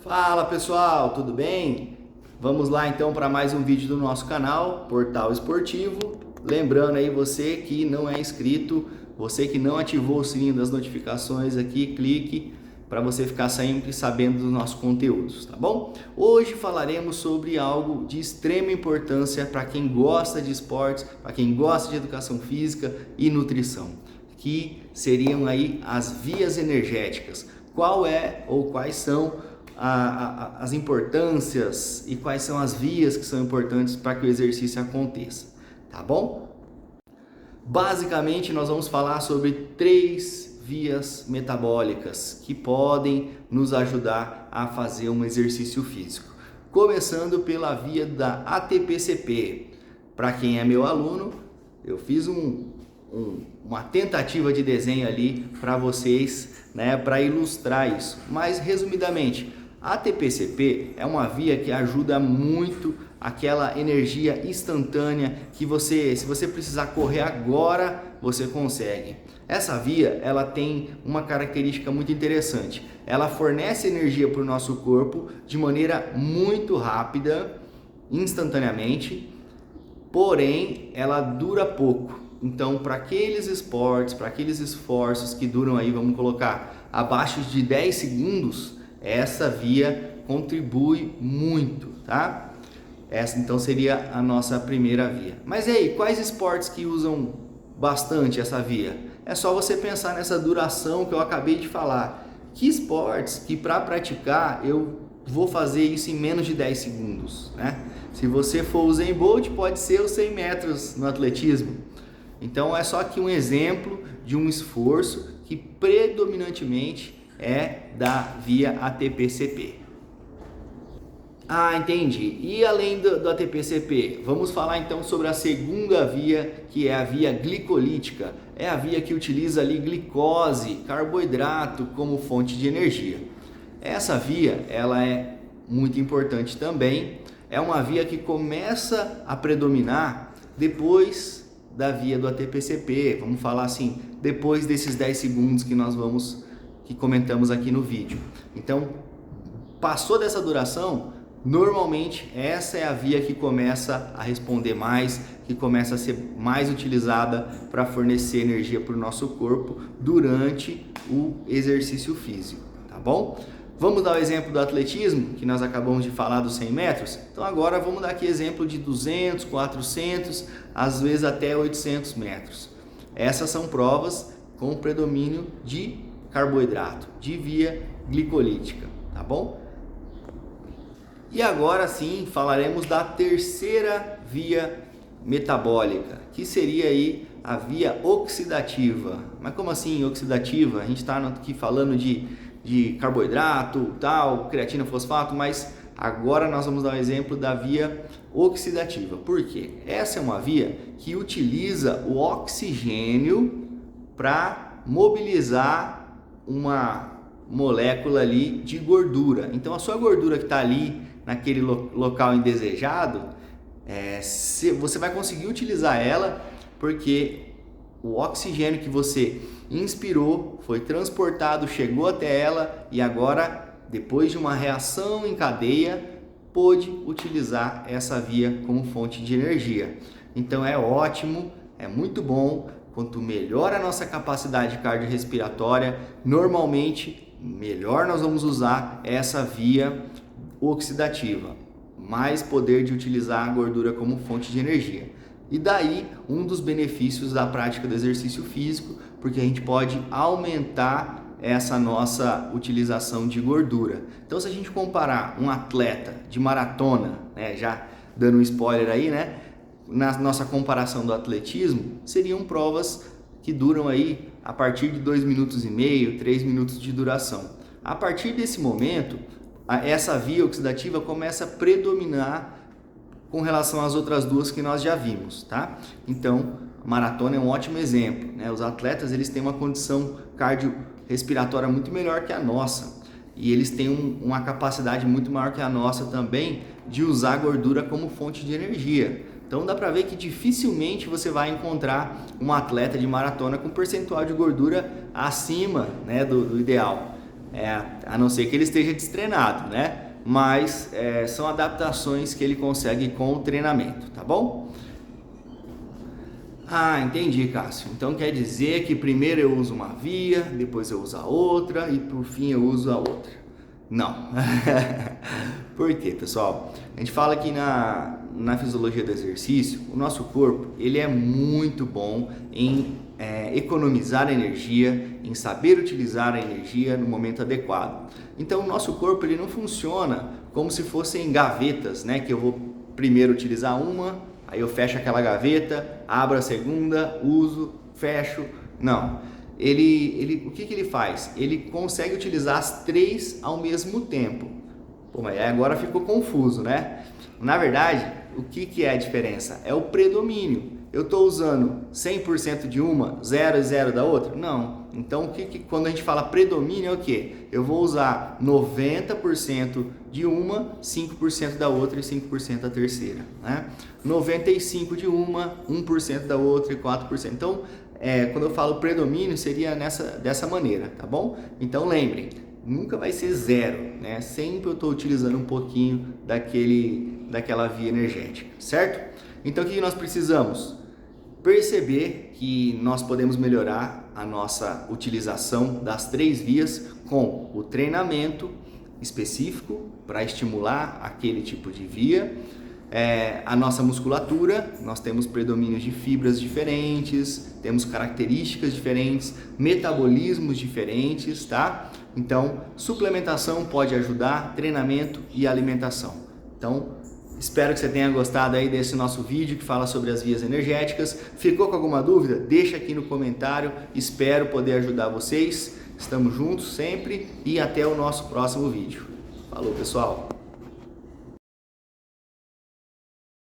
Fala pessoal, tudo bem? Vamos lá então para mais um vídeo do nosso canal, Portal Esportivo. Lembrando aí você que não é inscrito, você que não ativou o sininho das notificações aqui, clique para você ficar sempre sabendo dos nossos conteúdos, tá bom? Hoje falaremos sobre algo de extrema importância para quem gosta de esportes, para quem gosta de educação física e nutrição, que seriam aí as vias energéticas. Qual é ou quais são as importâncias e quais são as vias que são importantes para que o exercício aconteça, tá bom? Basicamente, nós vamos falar sobre 3 vias metabólicas que podem nos ajudar a fazer um exercício físico. Começando pela via da ATP-CP. Para quem é meu aluno, eu fiz uma tentativa de desenho ali para vocês, né, para ilustrar isso. Mas, resumidamente, a ATP-CP é uma via que ajuda muito aquela energia instantânea que se você precisar correr agora, você consegue. Essa via, ela tem uma característica muito interessante. Ela fornece energia para o nosso corpo de maneira muito rápida, instantaneamente, porém, ela dura pouco. Então, para aqueles esportes, para aqueles esforços que duram aí, vamos colocar, abaixo de 10 segundos, essa via contribui muito, tá? Essa então seria a nossa primeira via. Mas e aí, quais esportes que usam bastante essa via? É só você pensar nessa duração que eu acabei de falar. Que esportes que para praticar eu vou fazer isso em menos de 10 segundos, né? Se você for o Usain Bolt, pode ser os 100 metros no atletismo. Então é só aqui um exemplo de um esforço que predominantemente é da via ATP-CP. Ah, entendi. E além do ATP-CP, vamos falar então sobre a segunda via, que é a via glicolítica. É a via que utiliza ali glicose, carboidrato como fonte de energia. Essa via, ela é muito importante também. É uma via que começa a predominar depois da via do ATP-CP. Vamos falar assim, depois desses 10 segundos que comentamos aqui no vídeo. Então, passou dessa duração, normalmente essa é a via que começa a responder mais, que começa a ser mais utilizada para fornecer energia para o nosso corpo durante o exercício físico, tá bom? Vamos dar o exemplo do atletismo, que nós acabamos de falar dos 100 metros. Então agora vamos dar aqui exemplo de 200, 400, às vezes até 800 metros. Essas são provas com predomínio de carboidrato, de via glicolítica, tá bom? E agora sim falaremos da terceira via metabólica, que seria aí a via oxidativa. Mas como assim oxidativa? A gente está aqui falando de carboidrato, tal, creatina, fosfato, mas agora nós vamos dar um exemplo da via oxidativa. Por quê? Essa é uma via que utiliza o oxigênio para mobilizar uma molécula ali de gordura. Então a sua gordura que está ali naquele local indesejado, você vai conseguir utilizar ela porque o oxigênio que você inspirou foi transportado, chegou até ela e agora, depois de uma reação em cadeia, pôde utilizar essa via como fonte de energia. Então é ótimo, é muito bom. Quanto melhor a nossa capacidade cardiorrespiratória, normalmente melhor nós vamos usar essa via oxidativa. Mais poder de utilizar a gordura como fonte de energia. E daí um dos benefícios da prática do exercício físico, porque a gente pode aumentar essa nossa utilização de gordura. Então se a gente comparar um atleta de maratona, né, já dando um spoiler aí, né? Na nossa comparação do atletismo, seriam provas que duram aí a partir de 2 minutos e meio, 3 minutos de duração. A partir desse momento, essa via oxidativa começa a predominar com relação às outras duas que nós já vimos, tá? Então, a maratona é um ótimo exemplo, né? Os atletas, eles têm uma condição cardiorrespiratória muito melhor que a nossa. E eles têm uma capacidade muito maior que a nossa também de usar a gordura como fonte de energia. Então dá para ver que dificilmente você vai encontrar um atleta de maratona com percentual de gordura acima, né, do ideal. a não ser que ele esteja destreinado, né? Mas são adaptações que ele consegue com o treinamento, tá bom? Ah, entendi, Cássio. Então quer dizer que primeiro eu uso uma via, depois eu uso a outra e por fim eu uso a outra. Não. Por quê, pessoal? A gente fala que na fisiologia do exercício, o nosso corpo ele é muito bom em economizar energia, em saber utilizar a energia no momento adequado. Então o nosso corpo ele não funciona como se fossem gavetas, né? Que eu vou primeiro utilizar uma, aí eu fecho aquela gaveta, abro a segunda, uso, fecho. Não. O que ele faz? Ele consegue utilizar as três ao mesmo tempo. Pô, mas agora ficou confuso, né? Na verdade, o que é a diferença? É o predomínio. Eu estou usando 100% de uma, 0 e 0 da outra? Não. Então, quando a gente fala predomínio é o quê? Eu vou usar 90% de uma, 5% da outra e 5% da terceira, né? 95% de uma, 1% da outra e 4%. Então, quando eu falo predomínio, seria dessa maneira, tá bom? Então, lembrem, nunca vai ser 0, né? Sempre eu estou utilizando um pouquinho daquela via energética, certo? Então, o que nós precisamos? Perceber que nós podemos melhorar a nossa utilização das 3 vias com o treinamento específico para estimular aquele tipo de via, a nossa musculatura, nós temos predomínios de fibras diferentes, temos características diferentes, metabolismos diferentes, tá? Então, suplementação pode ajudar, treinamento e alimentação. Então, espero que você tenha gostado aí desse nosso vídeo que fala sobre as vias energéticas. Ficou com alguma dúvida? Deixa aqui no comentário, espero poder ajudar vocês. Estamos juntos sempre e até o nosso próximo vídeo. Falou, pessoal!